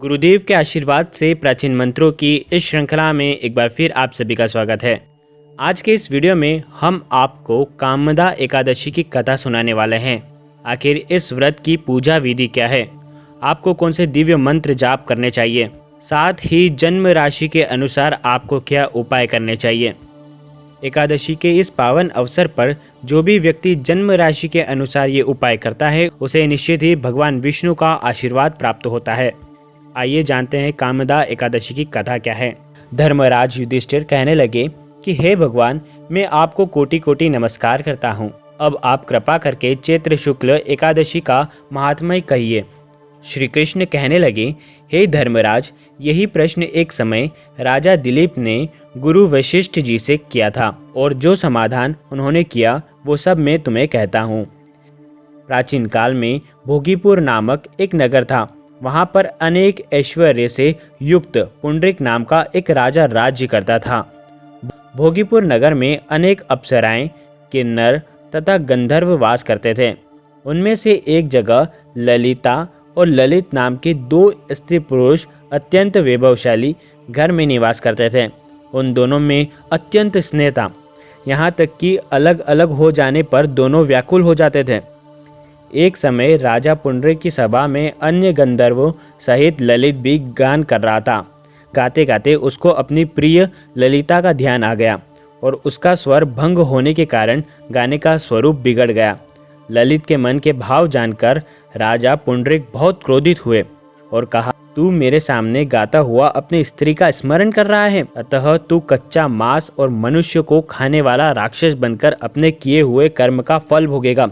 गुरुदेव के आशीर्वाद से प्राचीन मंत्रों की इस श्रृंखला में एक बार फिर आप सभी का स्वागत है। आज के इस वीडियो में हम आपको कामदा एकादशी की कथा सुनाने वाले हैं। आखिर इस व्रत की पूजा विधि क्या है, आपको कौन से दिव्य मंत्र जाप करने चाहिए, साथ ही जन्म राशि के अनुसार आपको क्या उपाय करने चाहिए। एकादशी के इस पावन अवसर पर जो भी व्यक्ति जन्म राशि के अनुसार ये उपाय करता है उसे निश्चित ही भगवान विष्णु का आशीर्वाद प्राप्त होता है। आइए जानते हैं कामदा एकादशी की कथा क्या है। धर्मराज युधिष्ठिर कहने लगे कि हे भगवान, मैं आपको कोटि कोटि नमस्कार करता हूँ। अब आप कृपा करके चैत्र शुक्ल एकादशी का महात्म्य कहिए। श्री कृष्ण कहने लगे, हे धर्मराज, यही प्रश्न एक समय राजा दिलीप ने गुरु वशिष्ठ जी से किया था और जो समाधान उन्होंने किया वो सब मैं तुम्हें कहता हूँ। प्राचीन काल में भोगीपुर नामक एक नगर था। वहाँ पर अनेक ऐश्वर्य से युक्त पुंडरीक नाम का एक राजा राज्य करता था। भोगीपुर नगर में अनेक अप्सराएं, किन्नर तथा गंधर्व वास करते थे। उनमें से एक जगह ललिता और ललित नाम के दो स्त्री पुरुष अत्यंत वैभवशाली घर में निवास करते थे। उन दोनों में अत्यंत स्नेह था, यहाँ तक कि अलग अलग हो जाने पर दोनों व्याकुल हो जाते थे। एक समय राजा पुंडरीक की सभा में अन्य गंधर्वों सहित ललित भी गान कर रहा था। गाते गाते उसको अपनी प्रिय ललिता का ध्यान आ गया और उसका स्वर भंग होने के कारण गाने का स्वरूप बिगड़ गया। ललित के मन के भाव जानकर राजा पुंडरीक बहुत क्रोधित हुए और कहा, तू मेरे सामने गाता हुआ अपनी स्त्री का स्मरण कर रहा है, अतः तू कच्चा मांस और मनुष्य को खाने वाला राक्षस बनकर अपने किए हुए कर्म का फल भोगेगा।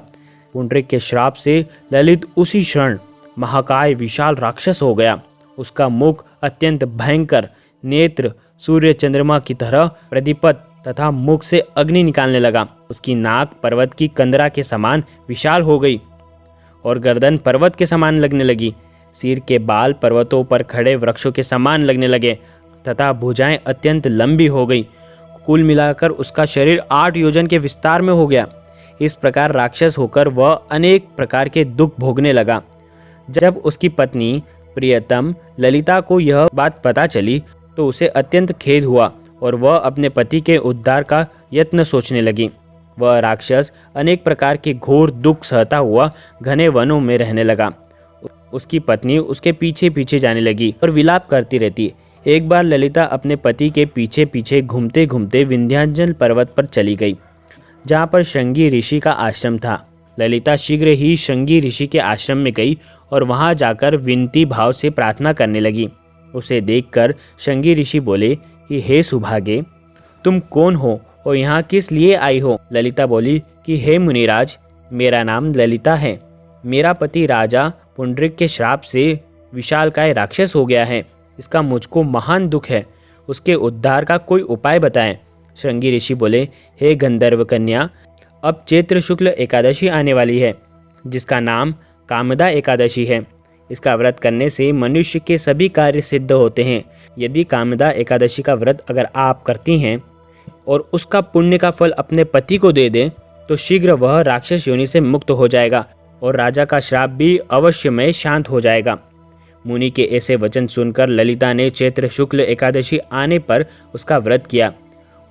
पुंडरीक के श्राप से ललित उसी क्षण महाकाय विशाल राक्षस हो गया। उसका मुख अत्यंत भयंकर, नेत्र सूर्य चंद्रमा की तरह प्रदीप्त तथा मुख से अग्नि निकालने लगा। उसकी नाक पर्वत की कंदरा के समान विशाल हो गई और गर्दन पर्वत के समान लगने लगी। सिर के बाल पर्वतों पर खड़े वृक्षों के समान लगने लगे तथा भुजाएं अत्यंत लंबी हो गई। कुल मिलाकर उसका शरीर 8 योजन के विस्तार में हो गया। इस प्रकार राक्षस होकर वह अनेक प्रकार के दुख भोगने लगा। जब उसकी पत्नी प्रियतम ललिता को यह बात पता चली तो उसे अत्यंत खेद हुआ और वह अपने पति के उद्धार का यत्न सोचने लगी। वह राक्षस अनेक प्रकार के घोर दुख सहता हुआ घने वनों में रहने लगा। उसकी पत्नी उसके पीछे पीछे जाने लगी और विलाप करती रहती। एक बार ललिता अपने पति के पीछे पीछे घूमते घूमते विंध्याचल पर्वत पर चली गई, जहाँ पर श्रृंगी ऋषि का आश्रम था। ललिता शीघ्र ही श्रृंगी ऋषि के आश्रम में गई और वहाँ जाकर विनती भाव से प्रार्थना करने लगी। उसे देखकर श्रृंगी ऋषि बोले कि हे सुभागे, तुम कौन हो और यहाँ किस लिए आई हो। ललिता बोली कि हे मुनिराज, मेरा नाम ललिता है। मेरा पति राजा पुंडरीक के श्राप से विशालकाय राक्षस हो गया है। इसका मुझको महान दुख है। उसके उद्धार का कोई उपाय बताएं। श्रृंगी ऋषि बोले, हे गंधर्व कन्या, अब चैत्र शुक्ल एकादशी आने वाली है, जिसका नाम कामदा एकादशी है। इसका व्रत करने से मनुष्य के सभी कार्य सिद्ध होते हैं। यदि कामदा एकादशी का व्रत अगर आप करती हैं और उसका पुण्य का फल अपने पति को दे दें तो शीघ्र वह राक्षस योनि से मुक्त हो जाएगा और राजा का श्राप भी अवश्यमय शांत हो जाएगा। मुनि के ऐसे वचन सुनकर ललिता ने चैत्र शुक्ल एकादशी आने पर उसका व्रत किया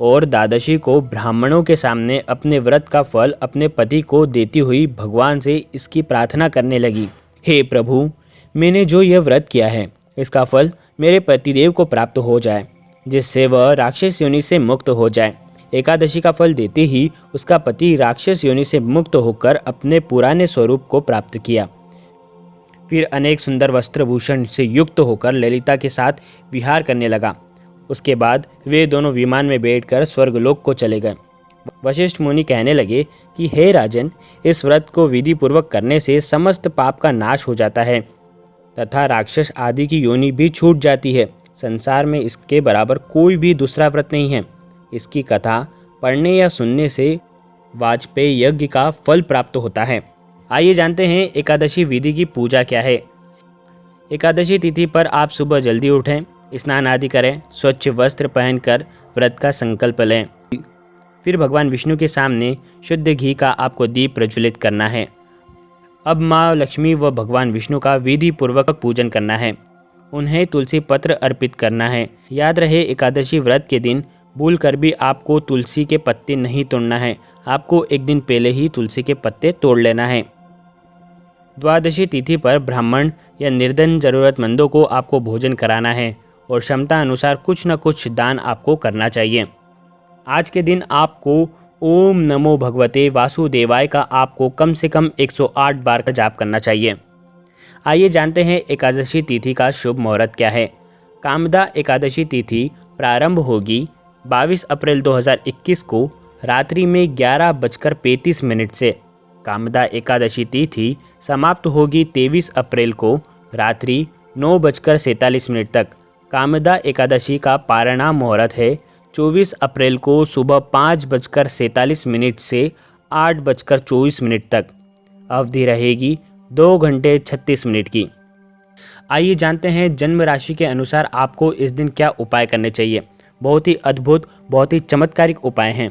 और द्वादशी को ब्राह्मणों के सामने अपने व्रत का फल अपने पति को देती हुई भगवान से इसकी प्रार्थना करने लगी, हे प्रभु, मैंने जो यह व्रत किया है इसका फल मेरे पतिदेव को प्राप्त हो जाए, जिससे वह राक्षस योनि से मुक्त हो जाए। एकादशी का फल देते ही उसका पति राक्षस योनि से मुक्त होकर अपने पुराने स्वरूप को प्राप्त किया। फिर अनेक सुंदर वस्त्रभूषण से युक्त होकर ललिता के साथ विहार करने लगा। उसके बाद वे दोनों विमान में बैठकर स्वर्गलोक को चले गए। वशिष्ठ मुनि कहने लगे कि हे राजन, इस व्रत को विधि पूर्वक करने से समस्त पाप का नाश हो जाता है तथा राक्षस आदि की योनि भी छूट जाती है। संसार में इसके बराबर कोई भी दूसरा व्रत नहीं है। इसकी कथा पढ़ने या सुनने से वाजपेयी यज्ञ का फल प्राप्त होता है। आइए जानते हैं एकादशी विधि की पूजा क्या है। एकादशी तिथि पर आप सुबह जल्दी उठें, स्नान आदि करें, स्वच्छ वस्त्र पहनकर व्रत का संकल्प लें। फिर भगवान विष्णु के सामने शुद्ध घी का आपको दीप प्रज्वलित करना है। अब माँ लक्ष्मी व भगवान विष्णु का विधि पूर्वक पूजन करना है। उन्हें तुलसी पत्र अर्पित करना है। याद रहे, एकादशी व्रत के दिन भूल कर भी आपको तुलसी के पत्ते नहीं तोड़ना है। आपको एक दिन पहले ही तुलसी के पत्ते तोड़ लेना है। द्वादशी तिथि पर ब्राह्मण या निर्धन जरूरतमंदों को आपको भोजन कराना है और क्षमता अनुसार कुछ न कुछ दान आपको करना चाहिए। आज के दिन आपको ओम नमो भगवते वासुदेवाय का आपको कम से कम 108 बार का जाप करना चाहिए। आइए जानते हैं एकादशी तिथि का शुभ मुहूर्त क्या है। कामदा एकादशी तिथि प्रारंभ होगी 22 अप्रैल 2021 को रात्रि में 11:35 से। कामदा एकादशी तिथि समाप्त होगी 23 अप्रैल को रात्रि 9:47 तक। कामदा एकादशी का पारणा मुहूर्त है 24 अप्रैल को सुबह 5:47 से 8:24 तक। अवधि रहेगी 2 घंटे 36 मिनट की। आइए जानते हैं जन्म राशि के अनुसार आपको इस दिन क्या उपाय करने चाहिए। बहुत ही अद्भुत, बहुत ही चमत्कारिक उपाय हैं।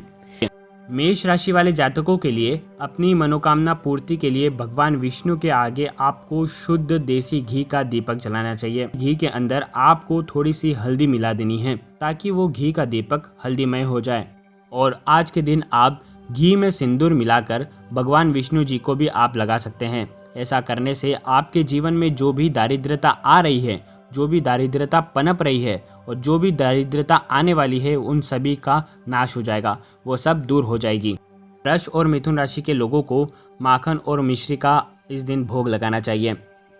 मेष राशि वाले जातकों के लिए अपनी मनोकामना पूर्ति के लिए भगवान विष्णु के आगे आपको शुद्ध देसी घी का दीपक जलाना चाहिए। घी के अंदर आपको थोड़ी सी हल्दी मिला देनी है ताकि वो घी का दीपक हल्दीमय हो जाए। और आज के दिन आप घी में सिंदूर मिलाकर भगवान विष्णु जी को भी आप लगा सकते हैं। ऐसा करने से आपके जीवन में जो भी दारिद्रता आ रही है, जो भी दारिद्रता पनप रही है और जो भी दारिद्रता आने वाली है, उन सभी का नाश हो जाएगा, वो सब दूर हो जाएगी। वृष और मिथुन राशि के लोगों को माखन और मिश्री का इस दिन भोग लगाना चाहिए।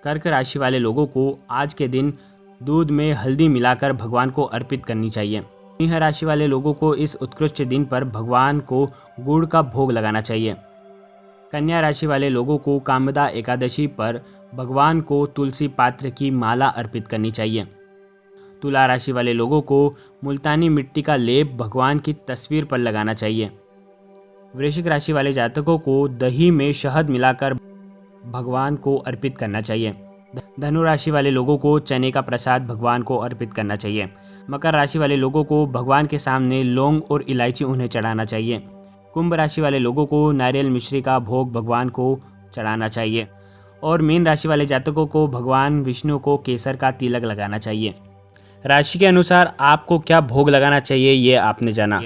कर्क राशि वाले लोगों को आज के दिन दूध में हल्दी मिलाकर भगवान को अर्पित करनी चाहिए। सिंह राशि वाले लोगों को इस उत्कृष्ट दिन पर भगवान को गुड़ का भोग लगाना चाहिए। कन्या राशि वाले लोगों को कामदा एकादशी पर भगवान को तुलसी पात्र की माला अर्पित करनी चाहिए। तुला राशि वाले लोगों को मुल्तानी मिट्टी का लेप भगवान की तस्वीर पर लगाना चाहिए। वृश्चिक राशि वाले जातकों को दही में शहद मिलाकर भगवान को अर्पित करना चाहिए। धनु राशि वाले लोगों को चने का प्रसाद भगवान को अर्पित करना चाहिए। मकर राशि वाले लोगों को भगवान के सामने लौंग और इलायची उन्हें चढ़ाना चाहिए। कुंभ राशि वाले लोगों को नारियल मिश्री का भोग भगवान को चढ़ाना चाहिए। और मीन राशि वाले जातकों को भगवान विष्णु को केसर का तिलक लगाना चाहिए। राशि के अनुसार आपको क्या भोग लगाना चाहिए ये आपने जाना।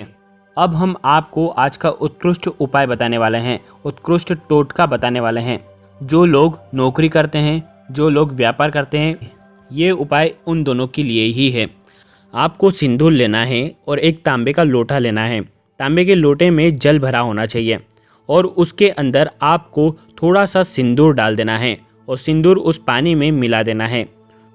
अब हम आपको आज का उत्कृष्ट उपाय बताने वाले हैं, उत्कृष्ट टोटका बताने वाले हैं। जो लोग नौकरी करते हैं, जो लोग व्यापार करते हैं, ये उपाय उन दोनों के लिए ही है। आपको सिंदूर लेना है और एक तांबे का लोटा लेना है। तांबे के लोटे में जल भरा होना चाहिए और उसके अंदर आपको थोड़ा सा सिंदूर डाल देना है और सिंदूर उस पानी में मिला देना है।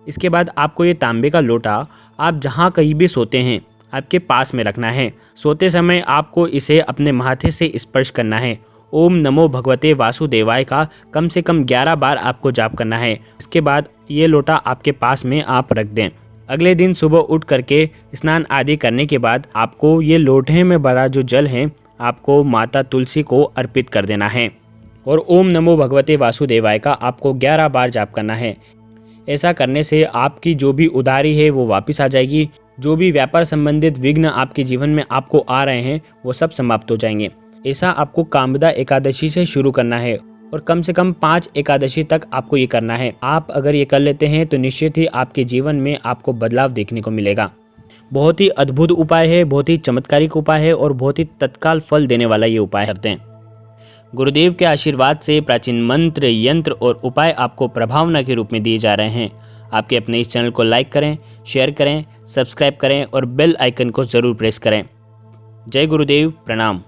इसके बाद आपको ये तांबे का लोटा आप जहाँ कहीं भी सोते हैं आपके पास में रखना है। सोते समय आपको इसे अपने माथे से स्पर्श करना है। ओम नमो भगवते वासुदेवाय का कम से कम 11 बार आपको जाप करना है। इसके बाद ये लोटा आपके पास में आप रख दें। अगले दिन सुबह उठ करके स्नान आदि करने के बाद आपको ये लोटे में भरा जो जल है आपको माता तुलसी को अर्पित कर देना है और ओम नमो भगवते वासुदेवाय का आपको 11 बार जाप करना है। ऐसा करने से आपकी जो भी उधारी है वो वापस आ जाएगी। जो भी व्यापार संबंधित विघ्न आपके जीवन में आपको आ रहे हैं वो सब समाप्त हो जाएंगे। ऐसा आपको कामदा एकादशी से शुरू करना है और कम से कम 5 एकादशी तक आपको ये करना है। आप अगर ये कर लेते हैं तो निश्चित ही आपके जीवन में आपको बदलाव देखने को मिलेगा। बहुत ही अद्भुत उपाय है, बहुत ही चमत्कारिक उपाय है और बहुत ही तत्काल फल देने वाला ये उपाय करते हैं। गुरुदेव के आशीर्वाद से प्राचीन मंत्र, यंत्र और उपाय आपको प्रभावना के रूप में दिए जा रहे हैं। आपके अपने इस चैनल को लाइक करें, शेयर करें, सब्सक्राइब करें और बेल आइकन को ज़रूर प्रेस करें। जय गुरुदेव, प्रणाम।